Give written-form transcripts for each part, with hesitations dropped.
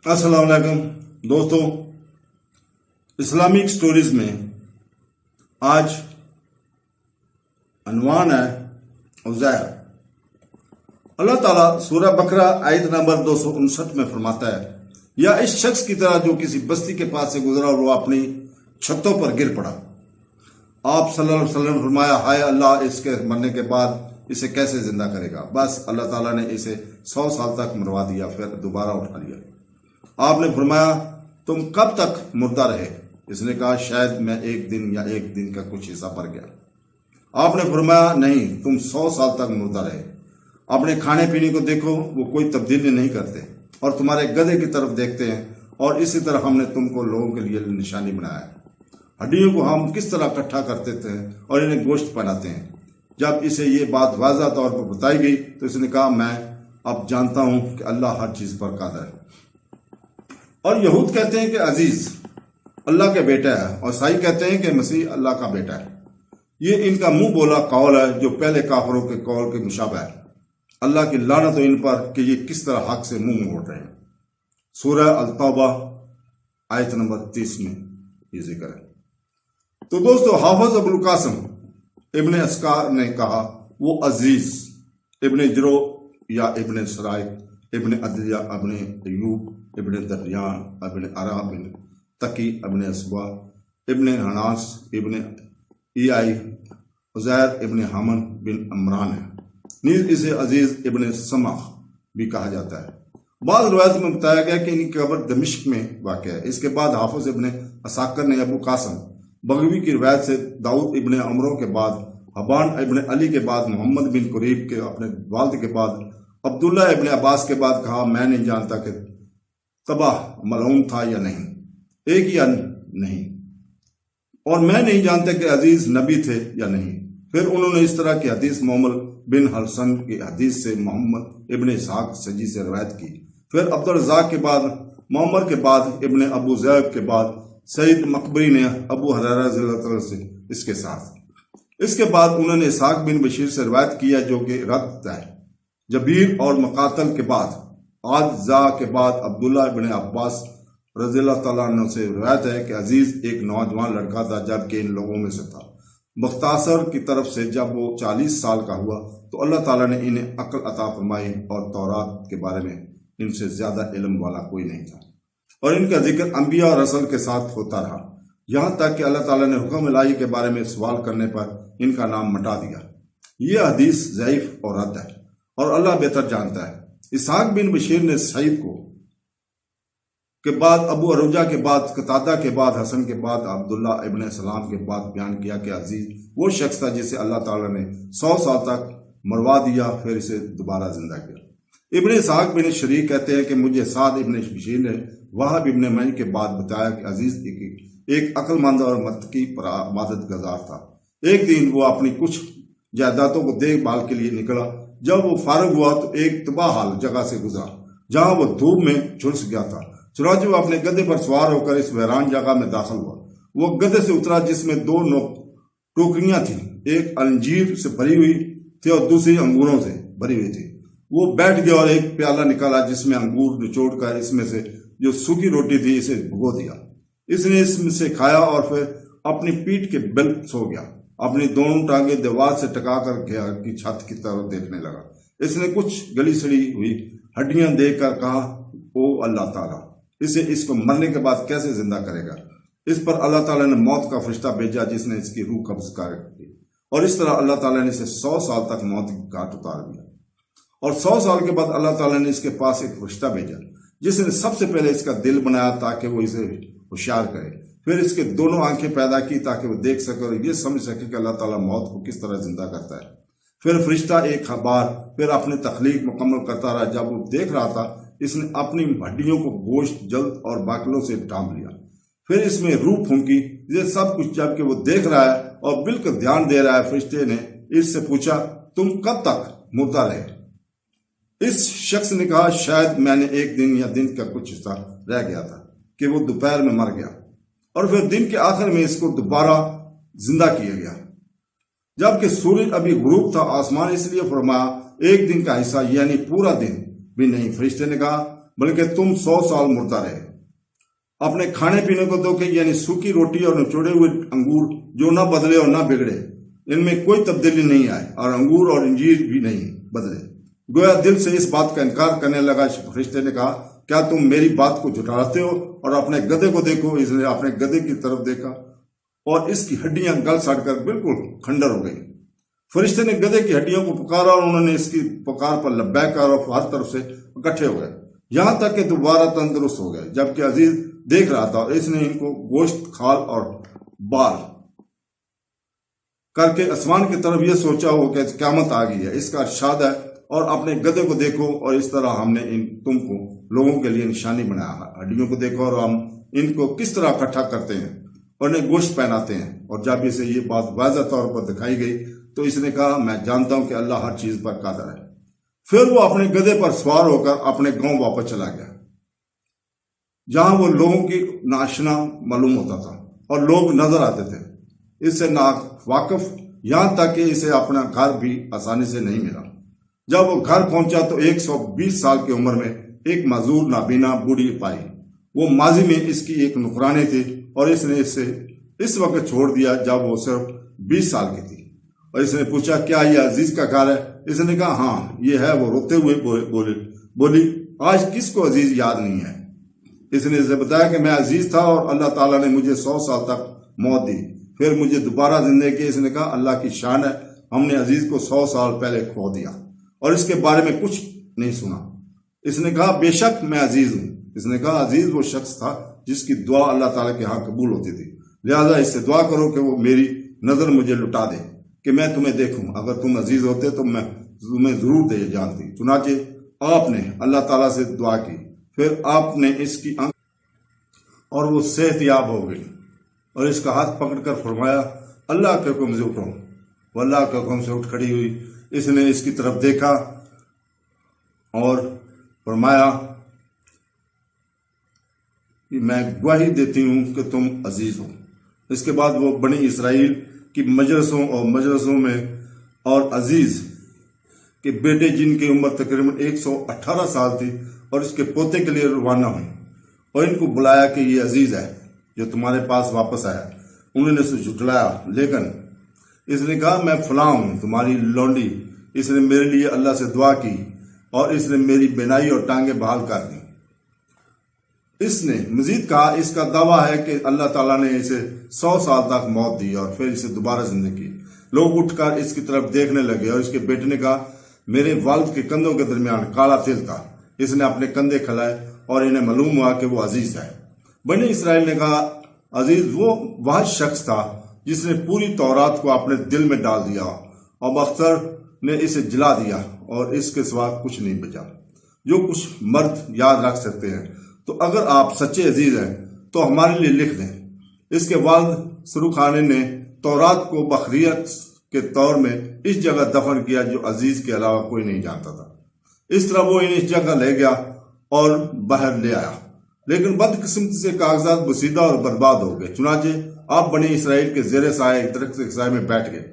السلام علیکم دوستوں، اسلامک سٹوریز میں آج عنوان ہے عزیر۔ اللہ تعالیٰ سورہ بقرہ آیت نمبر 259 میں فرماتا ہے، یا اس شخص کی طرح جو کسی بستی کے پاس سے گزرا اور وہ اپنی چھتوں پر گر پڑا۔ آپ صلی اللہ علیہ وسلم نے فرمایا، ہائے اللہ اس کے مرنے کے بعد اسے کیسے زندہ کرے گا؟ بس اللہ تعالیٰ نے اسے 100 سال تک مروا دیا، پھر دوبارہ اٹھا لیا۔ آپ نے فرمایا، تم کب تک مردہ رہے؟ اس نے کہا، شاید میں ایک دن یا ایک دن کا کچھ حصہ پڑ گیا۔ آپ نے فرمایا، نہیں، تم 100 سال تک مردہ رہے۔ اپنے کھانے پینے کو دیکھو، وہ کوئی تبدیلی نہیں کرتے، اور تمہارے گدھے کی طرف دیکھتے ہیں، اور اسی طرح ہم نے تم کو لوگوں کے لیے نشانی بنایا ہے۔ ہڈیوں کو ہم کس طرح اکٹھا کرتے تھے اور انہیں گوشت پہناتے ہیں۔ جب اسے یہ بات واضح طور پر بتائی گئی تو اس نے کہا، میں اب جانتا ہوں کہ اللہ ہر چیز پر قادر ہے۔ اور یہود کہتے ہیں کہ عزیز اللہ کا بیٹا ہے، اور عیسائی کہتے ہیں کہ مسیح اللہ کا بیٹا ہے۔ یہ ان کا منہ بولا قول ہے جو پہلے کافروں کے قول کے مشابہ ہے۔ اللہ کی لعنت ہو ان پر کہ یہ کس طرح حق سے منہ موڑ رہے ہیں۔ سورہ التوبہ آیت نمبر 30 میں یہ ذکر ہے۔ تو دوستو، حافظ ابو القاسم ابن اسکار نے کہا، وہ عزیز ابن جرو یا ابن سرائے ابن عدلیہ ابن ایوب ابن دریان ابن ارا بن تقی ابن اسوا ابن حناس ابن ایائی عزیر ابن حمن بن عمران ہے۔ نیز اسے عزیز ابن سمخ بھی کہا جاتا ہے۔ بعض روایت میں بتایا گیا کہ ان کی قبر دمشق میں واقع ہے۔ اس کے بعد حافظ ابن عساکر نے ابو قاسم بغوی کی روایت سے داؤد ابن عمرو کے بعد حبان ابن علی کے بعد محمد بن قریب کے اپنے والد کے بعد عبداللہ ابن عباس کے بعد کہا، میں نہیں جانتا کہ تباہ ملعون تھا یا نہیں، ایک یا نہیں، اور میں نہیں جانتا کہ عزیز نبی تھے یا نہیں۔ پھر انہوں نے اس طرح کی حدیث محمد بن حسن کی حدیث سے محمد ابن اسحاق سجی سے روایت کی۔ پھر عبدالرزاق کے بعد معمر کے بعد ابن ابو زیب کے بعد سعید مقبری نے ابو ہریرہ رضی اللہ عنہ سے اس کے ساتھ۔ اس کے بعد انہوں نے اسحاق بن بشیر سے روایت کیا جو کہ رد ہے۔ جبیر اور مقاتل کے بعد آدزا کے بعد عبداللہ ابن عباس رضی اللہ تعالیٰ عنہ سے روایت ہے کہ عزیز ایک نوجوان لڑکا تھا جبکہ ان لوگوں میں سے تھا۔ بختاصر کی طرف سے جب وہ 40 سال کا ہوا تو اللہ تعالیٰ نے انہیں عقل عطا فرمائی، اور تورات کے بارے میں ان سے زیادہ علم والا کوئی نہیں تھا، اور ان کا ذکر انبیاء اور رسل کے ساتھ ہوتا رہا، یہاں تک کہ اللہ تعالیٰ نے حکم الہی کے بارے میں سوال کرنے پر ان کا نام مٹا دیا۔ یہ حدیث ضعیف اور رد ہے، اور اللہ بہتر جانتا ہے۔ اسحاق بن بشیر نے سعید کو کے بعد ابو عروجہ کے بعد قتادہ کے بعد حسن کے بعد عبداللہ ابن سلام کے بعد بیان کیا کہ عزیز وہ شخص تھا جسے اللہ تعالیٰ نے 100 سال تک مروا دیا، پھر اسے دوبارہ زندہ کیا۔ ابن اسحاق بن شریک کہتے ہیں کہ مجھے سعد ابن بشیر نے وہب ابن معین کے بعد بتایا کہ عزیز ایک عقل مند اور متقی عبادت گزار تھا۔ ایک دن وہ اپنی کچھ جائیدادوں کو دیکھ بھال کے لیے نکلا۔ جب وہ فارغ ہوا تو ایک تباہ حال جگہ سے گزرا جہاں وہ دھوپ میں جھلس گیا تھا۔ چنانچہ وہ اپنے گدھے پر سوار ہو کر اس ویران جگہ میں داخل ہوا۔ وہ گدھے سے اترا جس میں 2 ٹوکریاں تھیں، ایک انجیر سے بھری ہوئی تھی اور دوسری انگوروں سے بھری ہوئی تھی۔ وہ بیٹھ گیا اور ایک پیالہ نکالا جس میں انگور نچوڑ کر اس میں سے جو سوکھی روٹی تھی اسے بھگو دیا۔ اس نے اس میں سے کھایا اور پھر اپنی پیٹھ کے بل سو گیا۔ اپنی دونوں ٹانگیں دیوار سے ٹکا کر گھر کی چھت کی طرف دیکھنے لگا۔ اس نے کچھ گلی سڑی ہوئی ہڈیاں دیکھ کر کہا، او اللہ تعالیٰ، اس کو مرنے کے بعد کیسے زندہ کرے گا؟ اس پر اللہ تعالیٰ نے موت کا فرشتہ بھیجا جس نے اس کی روح قبض کر لی، اور اس طرح اللہ تعالیٰ نے اسے 100 سال تک موت کی گھاٹ اتار دیا۔ اور 100 سال کے بعد اللہ تعالیٰ نے اس کے پاس ایک فرشتہ بھیجا جس نے سب سے پہلے اس کا دل بنایا تاکہ وہ اسے ہوشیار کرے، پھر اس کے دونوں آنکھیں پیدا کی تاکہ وہ دیکھ سکے اور یہ سمجھ سکے کہ اللہ تعالیٰ موت کو کس طرح زندہ کرتا ہے۔ پھر فرشتہ ایک بار پھر اپنی تخلیق مکمل کرتا رہا۔ جب وہ دیکھ رہا تھا اس نے اپنی ہڈیوں کو گوشت، جلد اور باکلوں سے ڈھانپ لیا، پھر اس میں روح پھونکی۔ یہ سب کچھ جب کہ وہ دیکھ رہا ہے اور بالکل دھیان دے رہا ہے، فرشتے نے اس سے پوچھا، تم کب تک مردہ رہے؟ اس شخص نے کہا، شاید میں نے ایک دن یا دن کا کچھ حصہ رہ گیا تھا کہ وہ دوپہر میں مر گیا، اور پھر دن کے آخر میں اس کو دوبارہ زندہ کیا گیا جبکہ سورج ابھی غروب تھا۔ آسمان اس لیے فرمایا، ایک دن کا حصہ یعنی پورا دن بھی نہیں۔ فرشتے نے کہا، बल्कि तुम 100 साल मुर्दा रहे। अपने खाने पीने को दो कि यानी सूखी रोटी और निचोड़े हुए अंगूर जो ना बदले और ना बिगड़े, इनमें कोई तब्दीली नहीं आए, और अंगूर और अंजीर भी नहीं बदले। गोया दिल से इस बात का इनकार करने लगा। फरिश्ते ने कहा, क्या तुम मेरी बात को झुठलाते हो? और अपने गधे को देखो। इसने अपने गधे की तरफ देखा और इसकी हड्डियां गल सड़कर बिल्कुल खंडर हो गई। फरिश्ते ने गधे की हड्डियों को पुकारा और उन्होंने इसकी पुकार पर लब्बैक और हर तरफ से इकट्ठे हो गए, यहां तक कि दोबारा तंदुरुस्त हो गए। जबकि अजीज देख रहा था और इसने इनको गोश्त, खाल और बाल करके आसमान की तरफ यह सोचा हो कि क़यामत आ गई है, इसका इरशाद है, और अपने गधे को देखो और इस तरह हमने तुमको लोगों के लिए निशानी बनाया। हड्डियों को देखो और हम इनको किस तरह इकट्ठा करते हैं और इन्हें गोश्त पहनाते हैं। और जब इसे ये बात वाज़ह तौर पर दिखाई गई तो इसने कहा, मैं जानता हूं कि अल्लाह हर चीज पर कादिर है। फिर वो अपने गधे पर सवार होकर अपने गांव वापस चला गया, जहां वो लोगों की नाशना मालूम होता था और लोग नजर आते थे इससे नावाकिफ, यहां तक कि इसे अपना घर भी आसानी से नहीं मिला। जब वो घर पहुंचा तो 120 साल की उम्र में एक माजूर नाबीना बूढ़ी पाई। वो माजी में इसकी एक नुकरानी थी और इसने इसे इस वक्त छोड़ दिया जब वो सिर्फ 20 साल की थी। और इसने पूछा, क्या ये अजीज का घर है? इसने कहा, हाँ ये है। वो रोते हुए बोली, आज किसको अजीज याद नहीं है? इसने इसे बताया कि मैं अजीज था और अल्लाह ताला ने मुझे 100 साल तक मौत दी, फिर मुझे दोबारा जिंदगी की। इसने कहा, अल्लाह की शान है, हमने अजीज को 100 साल पहले खो दिया और इसके बारे में कुछ नहीं सुना। इसने कहा, बेशक मैं अजीज हूं। इसने कहा, अजीज वो शख्स था जिसकी दुआ अल्लाह ताला के यहाँ कबूल होती थी, लिहाजा इससे दुआ करो कि वो मेरी नजर मुझे लुटा दे कि मैं तुम्हें देखूं। अगर तुम अजीज होते तो मैं तुम्हें जरूर दे जानती। चुनाचे आपने अल्लाह ताला से दुआ की, फिर आपने इसकी आंख और वो सेहतयाब हो गई और इसका हाथ पकड़कर फरमाया, अल्लाह के हुक्म से उठो। वो अल्लाह के हुक्म से उठ खड़ी हुई। इसने इसकी तरफ देखा और फरमाया कि मैं गवाही देती हूं कि तुम अजीज हो। इसके बाद वो बनी इसराइल की मजलिसों में और अजीज के बेटे जिनकी उम्र तकरीबन 118 साल थी और इसके पोते के लिए रवाना हुई और इनको बुलाया कि ये अजीज है जो तुम्हारे पास वापस आया। उन्होंने उसे झुठलाया, लेकिन इसने कहा, मैं फलां हूं तुम्हारी लौंडी। इसने मेरे लिए अल्लाह से दुआ की और इसने मेरी बेनाई और टांगे बहाल कर दी। इसने मजीद कहा, इसका दावा है कि अल्लाह ताला ने इसे 100 साल तक मौत दी और फिर इसे दोबारा जिंदगी की। लोग उठकर इसकी तरफ देखने लगे और इसके बेटे ने कहा, मेरे वालिद के कंधों के दरमियान काला तिल था। इसने अपने कंधे खिलाए और इन्हें मालूम हुआ कि वो अजीज है। बनी इसराइल ने कहा, अजीज वो वह शख्स था जिसने पूरी तौरात को अपने दिल में डाल दिया और अख्तर ने इसे जला दिया और इसके सिवा कुछ नहीं बचा जो कुछ मर्द याद रख सकते हैं। तो अगर आप सच्चे अजीज हैं तो हमारे लिए लिख दें। इसके वालिद सरूखाने ने तौरात को बखरियत के तौर में इस जगह दफन किया जो अजीज के अलावा कोई नहीं जानता था। इस तरह वो इन्हें इस जगह ले गया और बाहर ले आया, लेकिन बदकिस्मती से कागजात बसीदा और बर्बाद हो गए। चुनाचे आप बने इसराइल के जेर साए दरख्त के साए में बैठ गए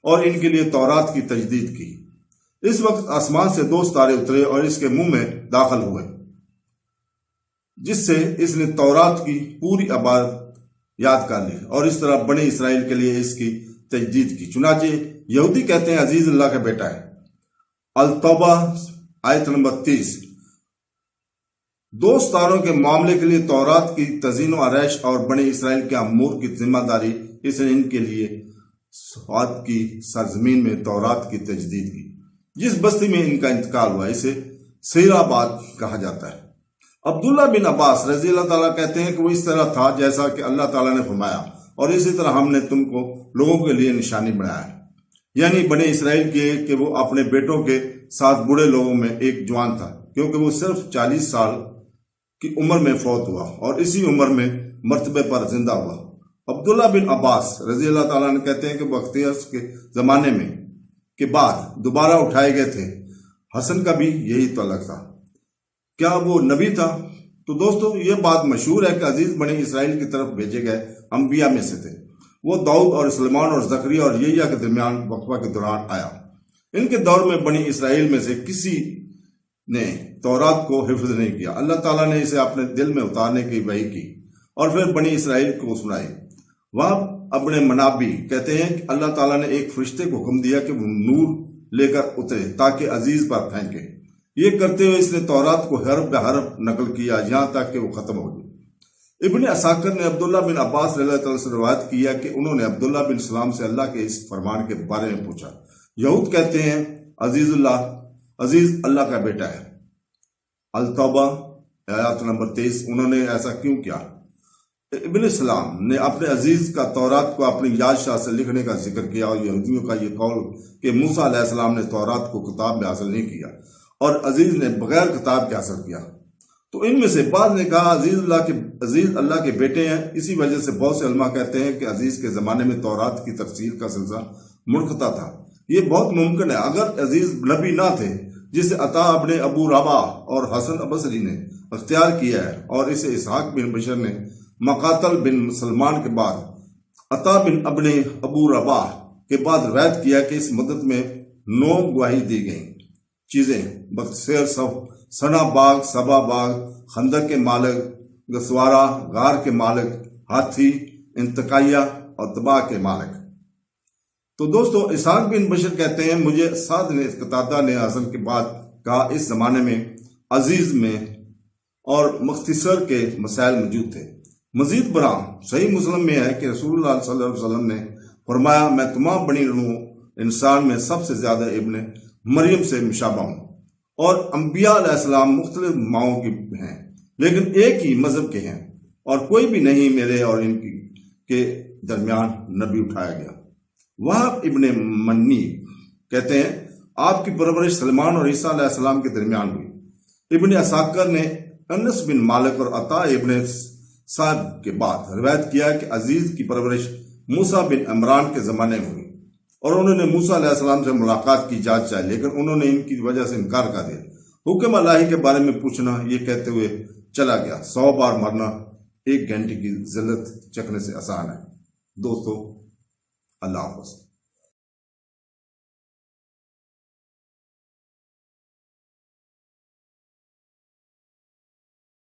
और इनके लिए तौरात की तजदीद की। इस वक्त आसमान से 2 तारे उतरे और इसके मुंह में दाखिल हुए, जिससे इसने तौरात की पूरी इबारत याद कर ली और इस तरह बने इसराइल के लिए इसकी तजदीद की। चुनाचे यहूदी कहते हैं अजीज अल्लाह का बेटा है। अल-तौबा आयत नंबर 30। 2 तारों के मामले के लिए तौरात की तज़ीन व आरैश और बने इसराइल के अमूर की जिम्मेदारी इसने इनके लिए स्वाद की सरजमीन में तौरात की तजदीद की। जिस बस्ती में इनका इंतकाल हुआ इसे सीराबाद कहा जाता है। अब्दुल्ला बिन अब्बास रजी अल्लाह ताला कहते हैं कि वो इस तरह था जैसा कि अल्लाह ताला ने फरमाया, और इसी तरह हमने तुमको लोगों के लिए निशानी बनाया है। यानी बने इसराइल के कि वो अपने बेटों के साथ बूढ़े लोगों में एक जवान था, क्योंकि वो सिर्फ 40 साल की उम्र में फौत हुआ और इसी उम्र में मर्तबे पर जिंदा हुआ। अब्दुल्ला बिन अब्बास रजी अल्लाह ताला ने कहते हैं कि बख्तियार के जमाने में के बाद दोबारा उठाए गए थे। हसन का भी यही तलक था। क्या वो नबी था? तो दोस्तों ये बात मशहूर है कि अजीज बने इसराइल की तरफ भेजे गए अंबिया में से थे। वो दाऊद और सुलेमान और जकरिया और यहिया के दरमियान वक्फा के दौरान आया। इनके दौर में बनी इसराइल में से किसी ने तौरात को हिफ्ज नहीं किया। अल्लाह ताला ने इसे अपने दिल में उतारने की वही की और फिर बनी इसराइल को सुनाई। वह अपने मनाबी कहते हैं कि अल्लाह ताला ने एक फरिश्ते को हुक्म दिया कि वो नूर लेकर उतरे ताकि अजीज पर फेंके। ये करते हुए इसने तौरात को हरफ बे हरफ नकल किया यहाँ तक कि वो खत्म हो गई। इब्न असाकिर ने अब्दुल्ला बिन अब्बास रज़ियल्लाहु अन्हु से रवायत किया कि उन्होंने अब्दुल्ला बिन सलाम से अल्लाह के इस फरमान के बारे में पूछा। यहूद कहते हैं अजीज अल्लाह का बेटा है। अल-तौबा आयत नंबर 23। उन्होंने ऐसा क्यों किया? इब्न सलाम ने अपने अजीज का तौरात को अपनी यादशाह से लिखने का जिक्र किया और यहूदियों का ये कौल कि मूसा अलैहिस्सलाम ने तौरात को किताब में हासिल नहीं किया और अजीज ने बगैर किताब के हासिल किया। तो इनमें से बाद ने कहा अजीज अल्लाह के बेटे हैं। इसी वजह से बहुत से उलमा कहते हैं कि अजीज के जमाने में तौरात की तफसीर का सिलसिला मुनक़ता था। ये बहुत मुमकिन है अगर अजीज नबी ना थे, जिसे अता अब्ने अबू रबा और हसन बसरी ने अख्तियार किया है, और इसे इसहाक बिन बशर ने मकातल बिन सलमान के बाद अता बिन अब्ने अबू रबा के बाद रवायत किया कि इस मदद में 9 गवाही दी गई चीजें बख्शेर सना बाग, सबा बाग, खंदक के मालिक, गसवारा, गार के मालिक, हाथी, इंतकाया और तबाह के मालिक। तो दोस्तों इसहाक बिन बशर कहते हैं मुझे साद ने कतादा ने हसन के बाद कहा इस जमाने में अजीज में और मुख्तसर के मसाइल मौजूद थे। मजीद बरा सही मुस्लिम में है कि रसूलुल्लाह सल्लल्लाहु अलैहि वसल्लम ने फरमाया मैं तमाम बनी नूह इंसान में सबसे ज्यादा इब्ने मरियम से मुशाबा हूँ और अंबिया अलैहिस्सलाम मुख्तलिफ माओं की हैं लेकिन एक ही मजहब के हैं और कोई भी नहीं मेरे और इनकी के दरमियान नबी उठाया गया। वहाब इब्ने मन्नी कहते हैं आपकी परवरिश सलमान और ईसा अलैहिस्सलाम के दरमियान हुई। इब्ने असाकर ने अनस बिन मालिक और अता इब्ने साद के बाद रिवायत किया कि अजीज की परवरिश मूसा बिन इमरान के जमाने में हुई और उन्होंने मूसा अलैहिस्सलाम से मुलाकात की इजाजत चाही लेकिन उन्होंने इनकी वजह से इनकार कर दिया। हुक्म अल्लाही के बारे में पूछना ये कहते हुए चला गया 100 बार मरना 1 घंटे की जिल्लत चखने से आसान है। दोस्तों अल्लाह हाफ़िज़।